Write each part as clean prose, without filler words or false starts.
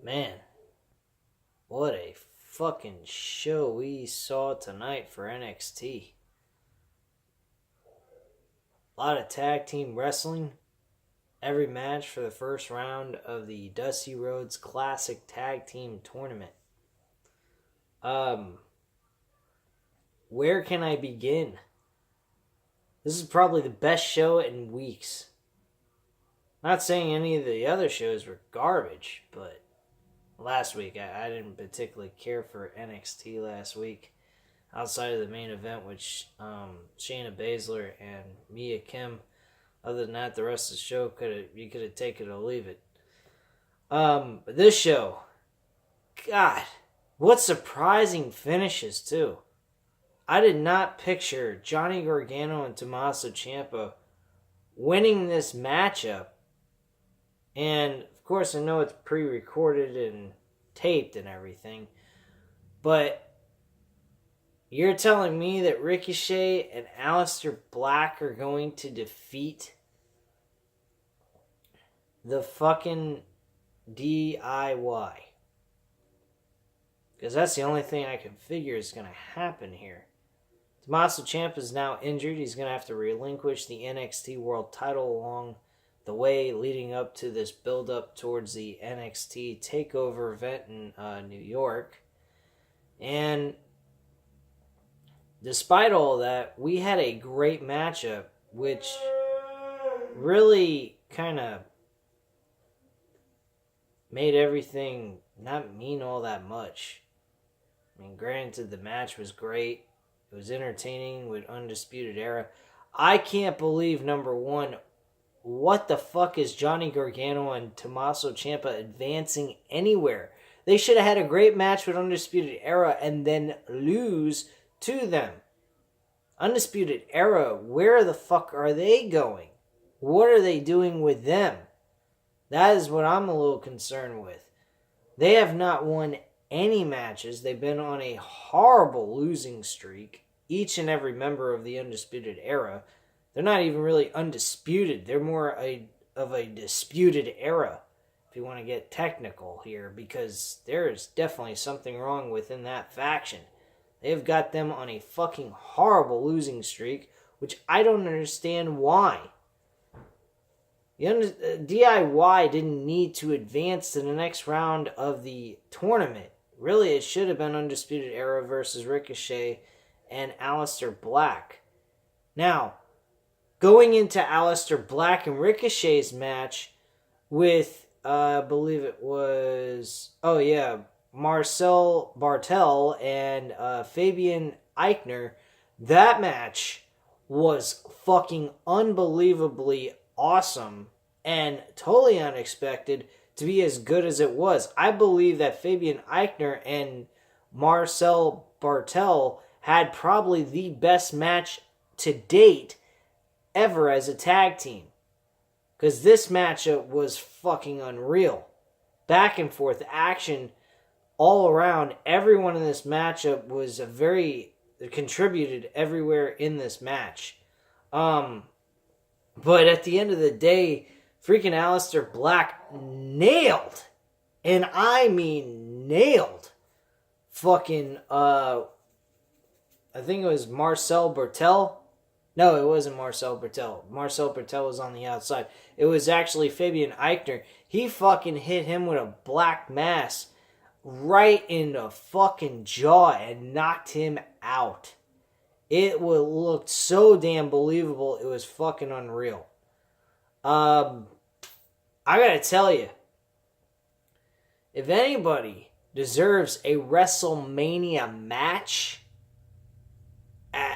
Man, what a fucking show we saw tonight for NXT. A lot of tag team wrestling. Every match for the first round of the Dusty Rhodes Classic Tag Team Tournament. Where can I begin? This is probably the best show in weeks. Not saying any of the other shows were garbage, but last week I didn't particularly care for NXT last week. Outside of the main event, which Shayna Baszler and Mia Kim. Other than that, the rest of the show you could have taken it or leave it. But this show, God, what surprising finishes too. I did not picture Johnny Gargano and Tommaso Ciampa winning this matchup. And of course, I know it's pre-recorded and taped and everything, but you're telling me that Ricochet and Aleister Black are going to defeat the fucking DIY? Because that's the only thing I can figure is going to happen here. Tommaso Ciampa is now injured. He's going to have to relinquish the NXT World title along the way leading up to this build-up towards the NXT TakeOver event in New York. And despite all that, we had a great matchup, which really kind of made everything not mean all that much. I mean, granted, the match was great. It was entertaining with Undisputed Era. I can't believe, number one, what the fuck is Johnny Gargano and Tommaso Ciampa advancing anywhere? They should have had a great match with Undisputed Era and then lose to them. Undisputed Era, where the fuck are they going? What are they doing with them? That is what I'm a little concerned with. They have not won any matches. They've been on a horrible losing streak. Each and every member of the Undisputed Era. They're not even really undisputed. They're more of a disputed era, if you want to get technical here, because there is definitely something wrong within that faction. They've got them on a fucking horrible losing streak, which I don't understand why. The DIY didn't need to advance to the next round of the tournament. Really, it should have been Undisputed Era versus Ricochet and Aleister Black. Now, going into Aleister Black and Ricochet's match with, I believe it was, Marcel Bartel and Fabian Eichner, that match was fucking unbelievably awesome and totally unexpected to be as good as it was. I believe that Fabian Eichner and Marcel Bartel had probably the best match to date ever as a tag team. Because this matchup was fucking unreal. Back and forth action all around. Everyone in this matchup was contributed everywhere in this match. But at the end of the day, freaking Aleister Black nailed, and I mean nailed, fucking, I think it was Marcel Bartel. No, it wasn't Marcel Bartel. Marcel Bartel was on the outside. It was actually Fabian Eichner. He fucking hit him with a black mass right in the fucking jaw and knocked him out. It looked so damn believable. It was fucking unreal. I gotta tell you, if anybody deserves a WrestleMania match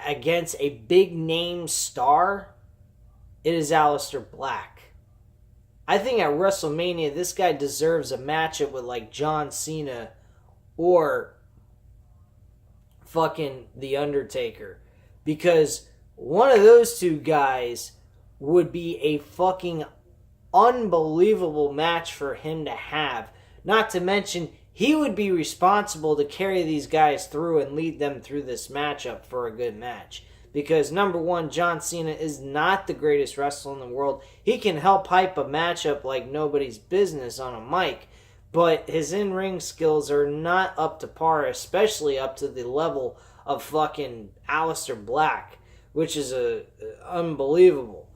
against a big name star, it is Aleister Black. I think at WrestleMania, this guy deserves a matchup with like John Cena or fucking The Undertaker, because one of those two guys would be a fucking unbelievable match for him to have. Not to mention, he would be responsible to carry these guys through and lead them through this matchup for a good match. Because, number one, John Cena is not the greatest wrestler in the world. He can help hype a matchup like nobody's business on a mic. but his in-ring skills are not up to par, especially up to the level of fucking Aleister Black, which is unbelievable.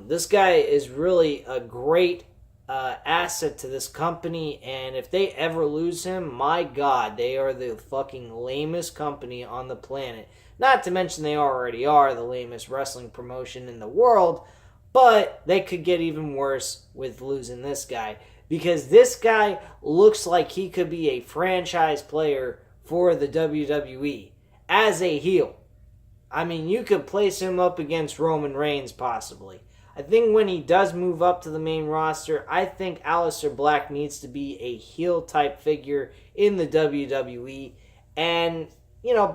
This guy is really a great asset to this company, and if they ever lose him, my God, they are the fucking lamest company on the planet. Not to mention they already are the lamest wrestling promotion in the world, but they could get even worse with losing this guy, because this guy looks like he could be a franchise player for the WWE as a heel. I mean, you could place him up against Roman Reigns possibly. I think when he does move up to the main roster, I think Aleister Black needs to be a heel type figure in the WWE and,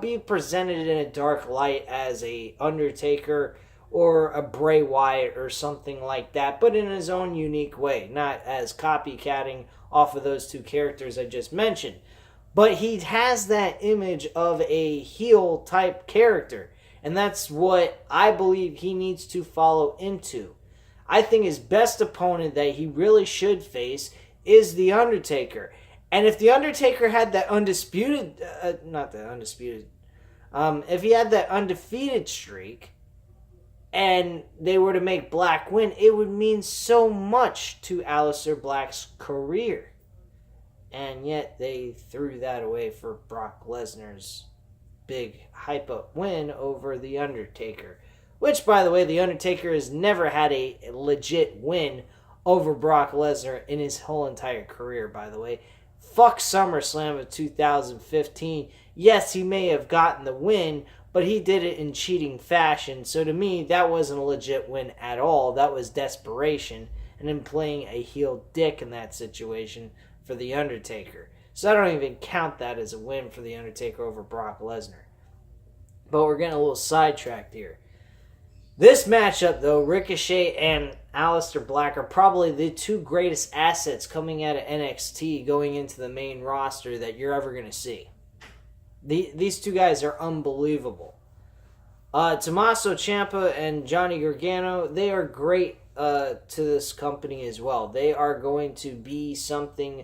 be presented in a dark light as a Undertaker or a Bray Wyatt or something like that, but in his own unique way, not as copycatting off of those two characters I just mentioned. But he has that image of a heel type character, and that's what I believe he needs to follow into. I think his best opponent that he really should face is The Undertaker. And if The Undertaker had that if he had that undefeated streak, and they were to make Black win, it would mean so much to Aleister Black's career. And yet they threw that away for Brock Lesnar's big hype-up win over The Undertaker. Which, by the way, The Undertaker has never had a legit win over Brock Lesnar in his whole entire career, by the way. Fuck SummerSlam of 2015. Yes, he may have gotten the win, but he did it in cheating fashion. So to me, that wasn't a legit win at all. That was desperation and him playing a heel dick in that situation for The Undertaker. So I don't even count that as a win for The Undertaker over Brock Lesnar. But we're getting a little sidetracked here. This matchup, though, Ricochet and Aleister Black are probably the two greatest assets coming out of NXT going into the main roster that you're ever going to see. These two guys are unbelievable. Tommaso Ciampa and Johnny Gargano, they are great to this company as well. They are going to be something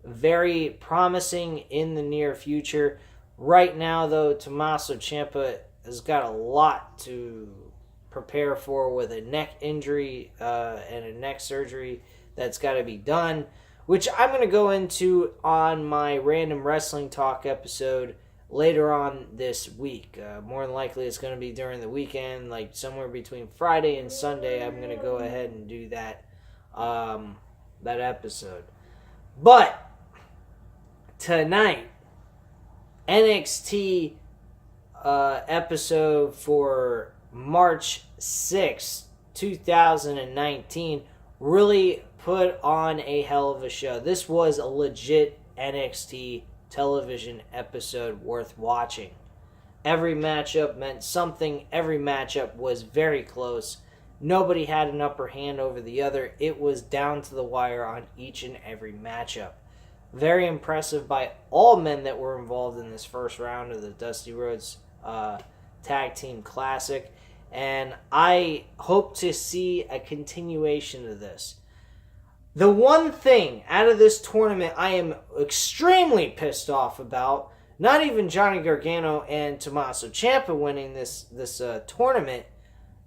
very promising in the near future. Right now, though, Tommaso Ciampa has got a lot to prepare for with a neck injury and a neck surgery that's got to be done, which I'm going to go into on my Random Wrestling Talk episode later on this week. More than likely it's going to be during the weekend, like somewhere between Friday and Sunday. I'm going to go ahead and do that episode. But tonight, NXT episode for March 6th, 2019 really put on a hell of a show. This was a legit NXT television episode worth watching. Every matchup meant something. Every matchup was very close. Nobody had an upper hand over the other. It was down to the wire on each and every matchup. Very impressive by all men that were involved in this first round of the Dusty Rhodes Tag Team Classic. And I hope to see a continuation of this. The one thing out of this tournament I am extremely pissed off about, not even Johnny Gargano and Tommaso Ciampa winning this tournament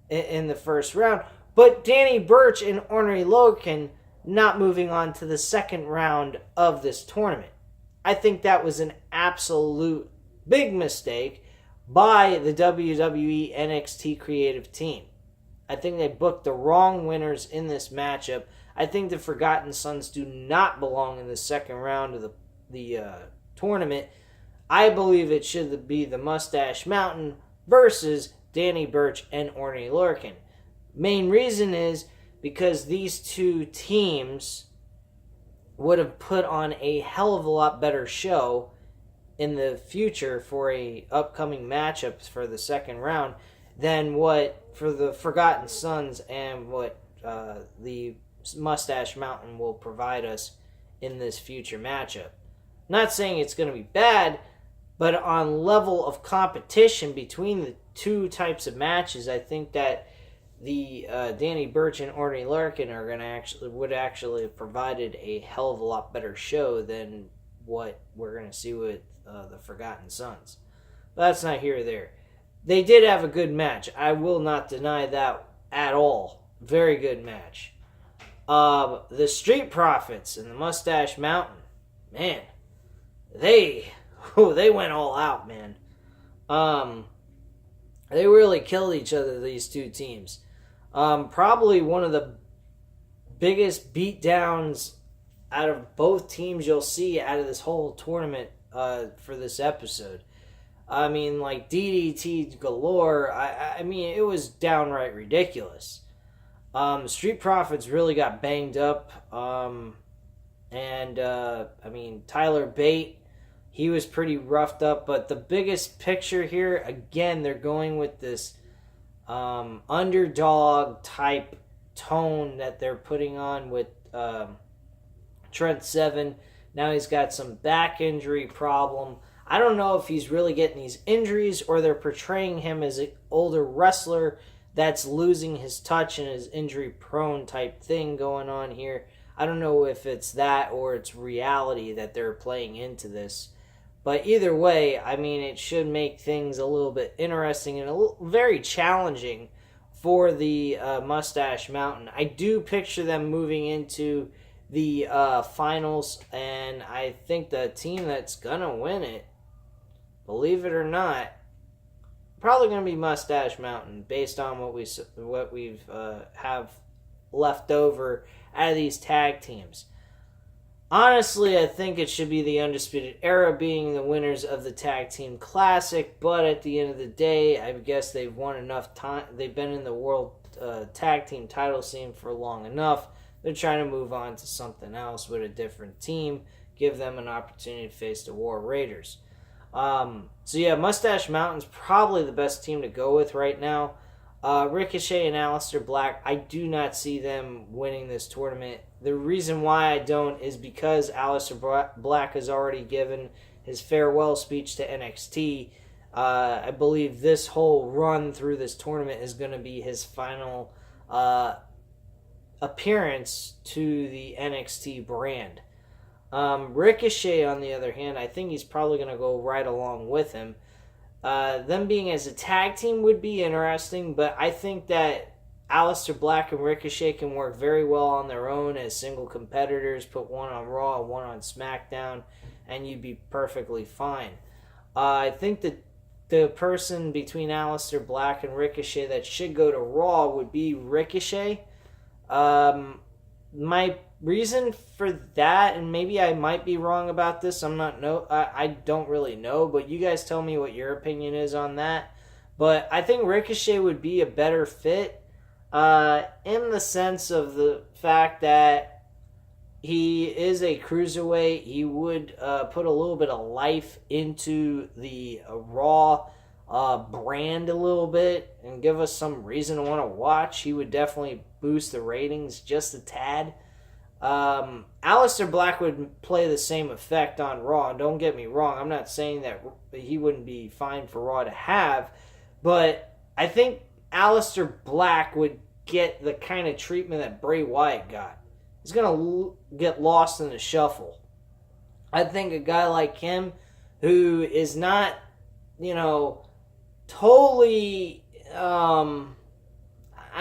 in the first round, but Danny Burch and Ornery Logan not moving on to the second round of this tournament. I think that was an absolute big mistake by the WWE NXT creative team. I think they booked the wrong winners in this matchup. I think the Forgotten Sons do not belong in the second round of the tournament. I believe it should be the Mustache Mountain versus Danny Burch and Ornery Lorcan. Main reason is because these two teams would have put on a hell of a lot better show in the future for a upcoming matchups for the second round than what for the Forgotten Sons and what the Mustache Mountain will provide us in this future matchup. Not saying it's going to be bad, but on level of competition between the two types of matches, I think that the Danny Burch and Orny Larkin are would actually have provided a hell of a lot better show than what we're gonna see with the Forgotten Sons. But that's not here or there. They did have a good match. I will not deny that at all. Very good match. The Street Profits and the Mustache Mountain, man, they went all out, man. They really killed each other, these two teams. Probably one of the biggest beatdowns out of both teams you'll see out of this whole tournament for this episode. I mean, like DDT galore. I mean, it was downright ridiculous. Street Profits really got banged up. I mean, Tyler Bate, he was pretty roughed up. But the biggest picture here, again, they're going with this underdog type tone that they're putting on with Trent Seven. Now he's got some back injury problem. I don't know if he's really getting these injuries or they're portraying him as an older wrestler that's losing his touch and his injury prone type thing going on here. I don't know if it's that or it's reality that they're playing into this. But either way, I mean, it should make things a little bit interesting and very challenging for the Mustache Mountain. I do picture them moving into the finals, and I think the team that's going to win it, believe it or not, probably going to be Mustache Mountain based on what we've have left over out of these tag teams. Honestly, I think it should be the Undisputed Era being the winners of the Tag Team Classic, but at the end of the day, I guess they've won enough time. They've been in the World Tag Team title scene for long enough. They're trying to move on to something else with a different team, give them an opportunity to face the War Raiders. So yeah, Mustache Mountain's probably the best team to go with right now. Ricochet and Aleister Black, I do not see them winning this tournament. The reason why I don't is because Aleister Black has already given his farewell speech to NXT. I believe this whole run through this tournament is going to be his final appearance to the NXT brand. Ricochet, on the other hand, I think he's probably going to go right along with him. Them being as a tag team would be interesting, but I think that Aleister Black and Ricochet can work very well on their own as single competitors. Put one on Raw, one on SmackDown, and you'd be perfectly fine. I think that the person between Aleister Black and Ricochet that should go to Raw would be Ricochet. My reason for that, and maybe I might be wrong about this, I don't really know, but you guys tell me what your opinion is on that. But I think Ricochet would be a better fit in the sense of the fact that he is a cruiserweight. He would put a little bit of life into the Raw brand a little bit and give us some reason to want to watch. He would definitely boost the ratings just a tad. Aleister Black would play the same effect on Raw. Don't get me wrong. I'm not saying that he wouldn't be fine for Raw to have, but I think Aleister Black would get the kind of treatment that Bray Wyatt got. He's going to get lost in the shuffle. I think a guy like him who is not, totally, I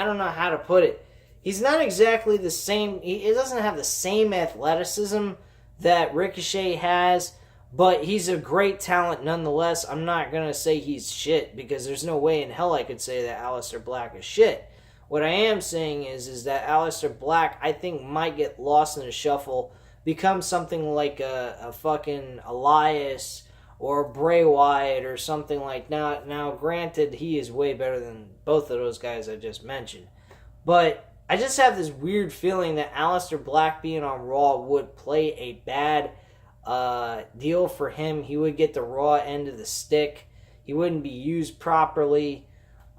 don't know how to put it. He's not exactly the same. He doesn't have the same athleticism that Ricochet has, but he's a great talent nonetheless. I'm not going to say he's shit because there's no way in hell I could say that Aleister Black is shit. What I am saying is that Aleister Black, I think, might get lost in the shuffle, become something like a fucking Elias or Bray Wyatt or something like that. Now, granted, he is way better than both of those guys I just mentioned. But I just have this weird feeling that Aleister Black being on Raw would play a bad deal for him. He would get the Raw end of the stick. He wouldn't be used properly.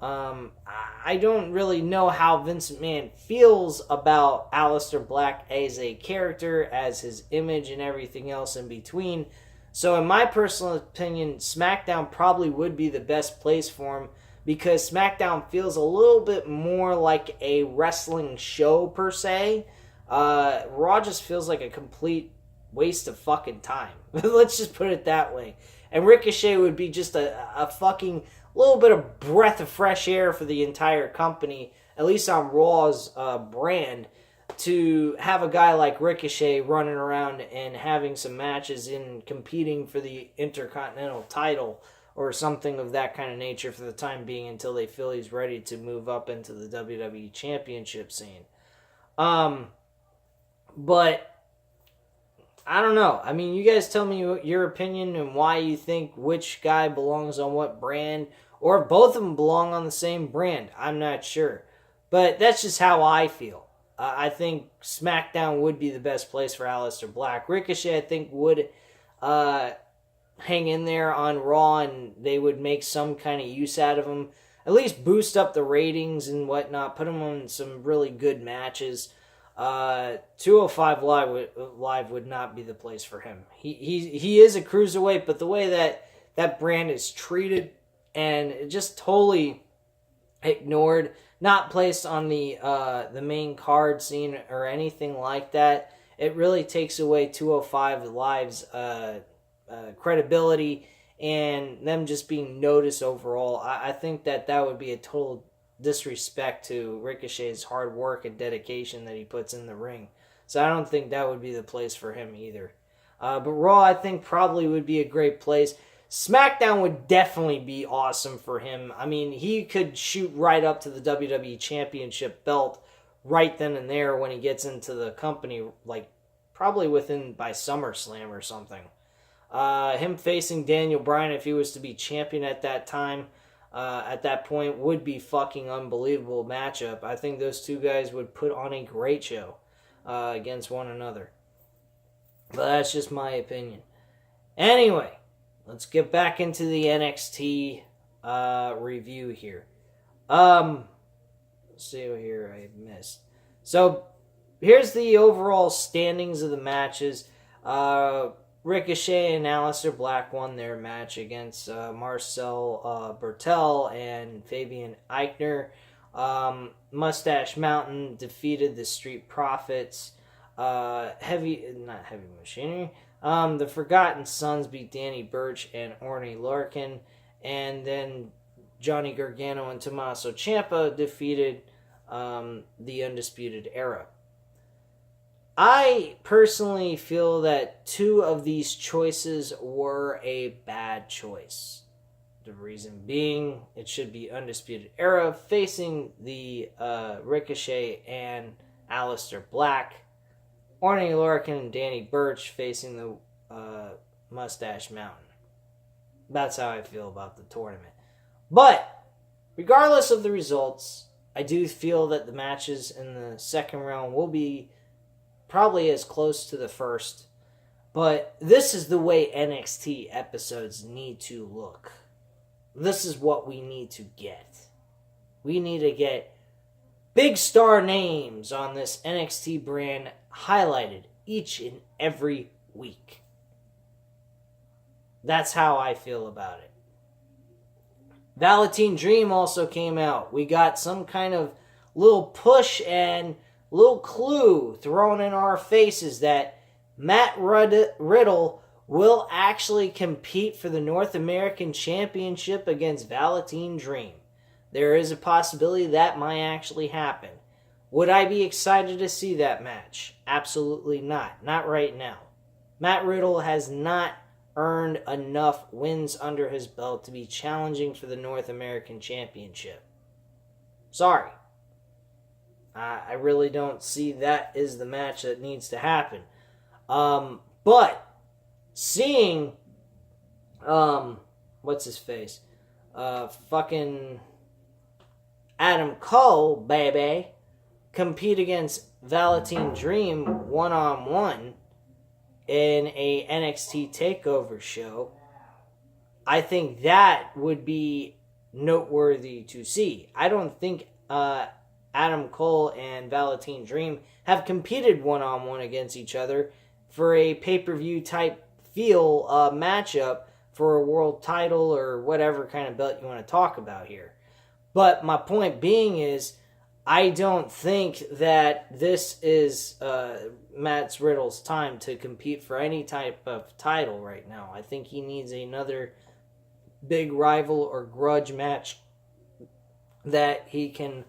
I don't really know how Vince McMahon feels about Aleister Black as a character, as his image and everything else in between. So in my personal opinion, SmackDown probably would be the best place for him because SmackDown feels a little bit more like a wrestling show per se. Raw just feels like a complete waste of fucking time. Let's just put it that way. And Ricochet would be just a fucking little bit of breath of fresh air for the entire company, at least on Raw's brand, to have a guy like Ricochet running around and having some matches and competing for the Intercontinental title or something of that kind of nature for the time being until they feel he's ready to move up into the WWE Championship scene. But I don't know. I mean, you guys tell me your opinion and why you think which guy belongs on what brand, or if both of them belong on the same brand. I'm not sure. But that's just how I feel. I think SmackDown would be the best place for Aleister Black. Ricochet, I think, would hang in there on Raw, and they would make some kind of use out of him. At least boost up the ratings and whatnot. Put him on some really good matches. 205 Live would not be the place for him. He is a cruiserweight, but the way that brand is treated and just totally ignored, not placed on the main card scene or anything like that, it really takes away 205 Live's credibility and them just being noticed overall. I think that would be a total disrespect to Ricochet's hard work and dedication that he puts in the ring. So I don't think that would be the place for him either. But Raw, I think, probably would be a great place. SmackDown would definitely be awesome for him. I mean, he could shoot right up to the WWE Championship belt right then and there when he gets into the company, like probably by SummerSlam or something. Him facing Daniel Bryan, if he was to be champion at that time, at that point, would be fucking unbelievable matchup. I think those two guys would put on a great show against one another. But that's just my opinion. Anyway, let's get back into the NXT review here. Let's see what here I missed. So, here's the overall standings of the matches. Ricochet and Aleister Black won their match against Marcel Bertel and Fabian Eichner. Mustache Mountain defeated the Street Profits. Heavy Machinery. The Forgotten Sons beat Danny Burch and Orny Larkin. And then Johnny Gargano and Tommaso Ciampa defeated the Undisputed Era. I personally feel that two of these choices were a bad choice. The reason being, it should be Undisputed Era facing the Ricochet and Aleister Black. Orny Larkin and Danny Burch facing the Mustache Mountain. That's how I feel about the tournament. But, regardless of the results, I do feel that the matches in the second round will be probably as close to the first. But this is the way NXT episodes need to look. This is what we need to get. We need to get big star names on this NXT brand highlighted each and every week. That's how I feel about it. Velveteen Dream also came out. We got some kind of little push and little clue thrown in our faces that Matt Riddle will actually compete for the North American Championship against Velveteen Dream. There is a possibility that might actually happen. Would I be excited to see that match? Absolutely not. Not right now. Matt Riddle has not earned enough wins under his belt to be challenging for the North American Championship. Sorry. I really don't see that is the match that needs to happen. But seeing what's his face? Fucking Adam Cole, baby, compete against Velveteen Dream one-on-one in a NXT TakeOver show, I think that would be noteworthy to see. I don't think Adam Cole and Velveteen Dream have competed one-on-one against each other for a pay-per-view type feel matchup for a world title or whatever kind of belt you want to talk about here. But my point being is, I don't think that this is Matt Riddle's time to compete for any type of title right now. I think he needs another big rival or grudge match that he can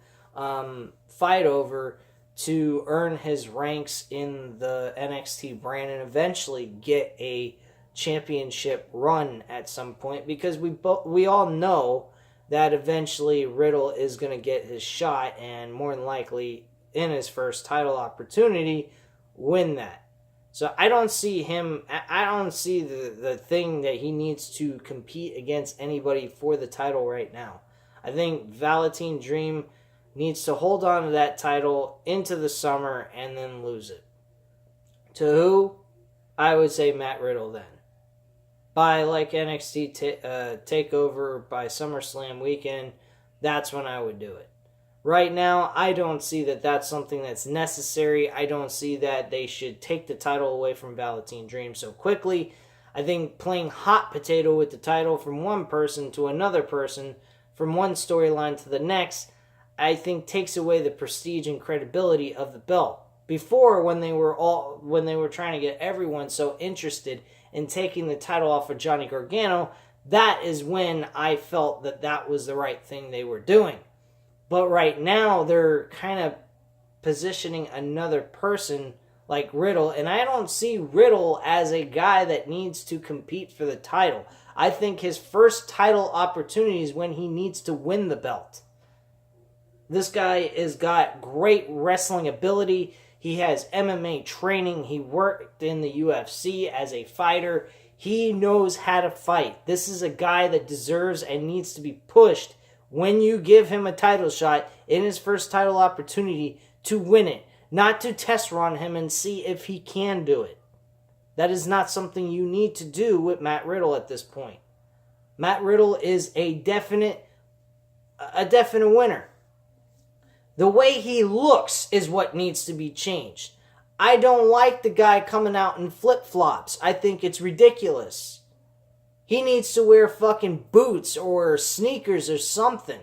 fight over to earn his ranks in the NXT brand and eventually get a championship run at some point, because we all know that eventually Riddle is going to get his shot and more than likely in his first title opportunity win that. So I don't see the thing that he needs to compete against anybody for the title right now. I think Velveteen Dream needs to hold on to that title into the summer and then lose it. To who? I would say Matt Riddle then. By like NXT TakeOver, by SummerSlam weekend, that's when I would do it. Right now, I don't see that that's something that's necessary. I don't see that they should take the title away from Velveteen Dream so quickly. I think playing hot potato with the title from one person to another person, from one storyline to the next, I think takes away the prestige and credibility of the belt. Before, when they were trying to get everyone so interested in taking the title off of Johnny Gargano, that is when I felt that that was the right thing they were doing. But right now, they're kind of positioning another person like Riddle, and I don't see Riddle as a guy that needs to compete for the title. I think his first title opportunity is when he needs to win the belt. This guy has got great wrestling ability. He has MMA training. He worked in the UFC as a fighter. He knows how to fight. This is a guy that deserves and needs to be pushed when you give him a title shot in his first title opportunity to win it, not to test run him and see if he can do it. That is not something you need to do with Matt Riddle at this point. Matt Riddle is a definite winner. The way he looks is what needs to be changed. I don't like the guy coming out in flip-flops. I think it's ridiculous. He needs to wear fucking boots or sneakers or something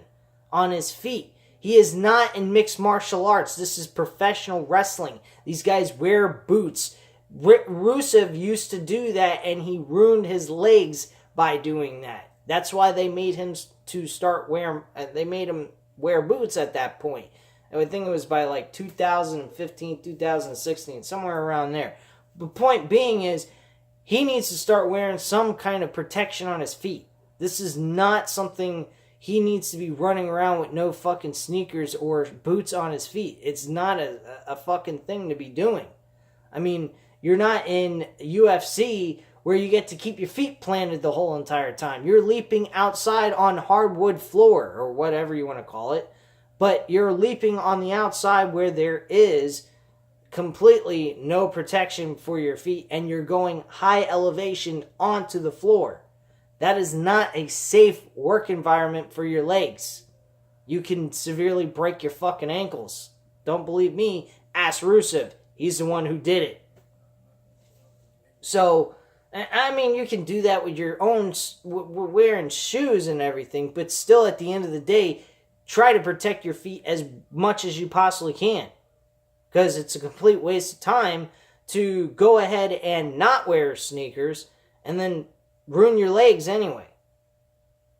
on his feet. He is not in mixed martial arts. This is professional wrestling. These guys wear boots. Rusev used to do that, and he ruined his legs by doing that. That's why they made him wear boots at that point. I would think it was by like 2015, 2016, somewhere around there. The point being is, he needs to start wearing some kind of protection on his feet. This is not something he needs to be running around with no fucking sneakers or boots on his feet. It's not a fucking thing to be doing. I mean, you're not in UFC where you get to keep your feet planted the whole entire time. You're leaping outside on hardwood floor, or whatever you want to call it. But you're leaping on the outside where there is completely no protection for your feet, and you're going high elevation onto the floor. That is not a safe work environment for your legs. You can severely break your fucking ankles. Don't believe me? Ask Rusev. He's the one who did it. So, I mean, you can do that with your own, wearing shoes and everything, but still at the end of the day, try to protect your feet as much as you possibly can. Because it's a complete waste of time to go ahead and not wear sneakers and then ruin your legs anyway.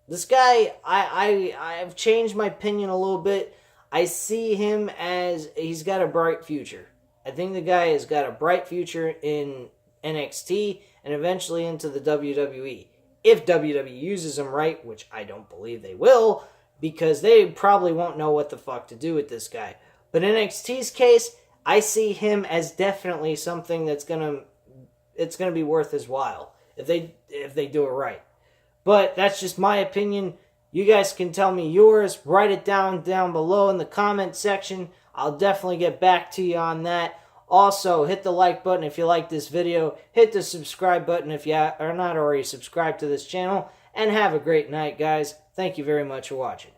This guy, I've changed my opinion a little bit. I see him as he's got a bright future. I think the guy has got a bright future in NXT and eventually into the WWE. If WWE uses him right, which I don't believe they will, because they probably won't know what the fuck to do with this guy. But in NXT's case, I see him as definitely something that's gonna be worth his while if they do it right. But that's just my opinion. You guys can tell me yours. Write it down below in the comment section. I'll definitely get back to you on that. Also, hit the like button if you like this video. Hit the subscribe button if you are not already subscribed to this channel. And have a great night, guys. Thank you very much for watching.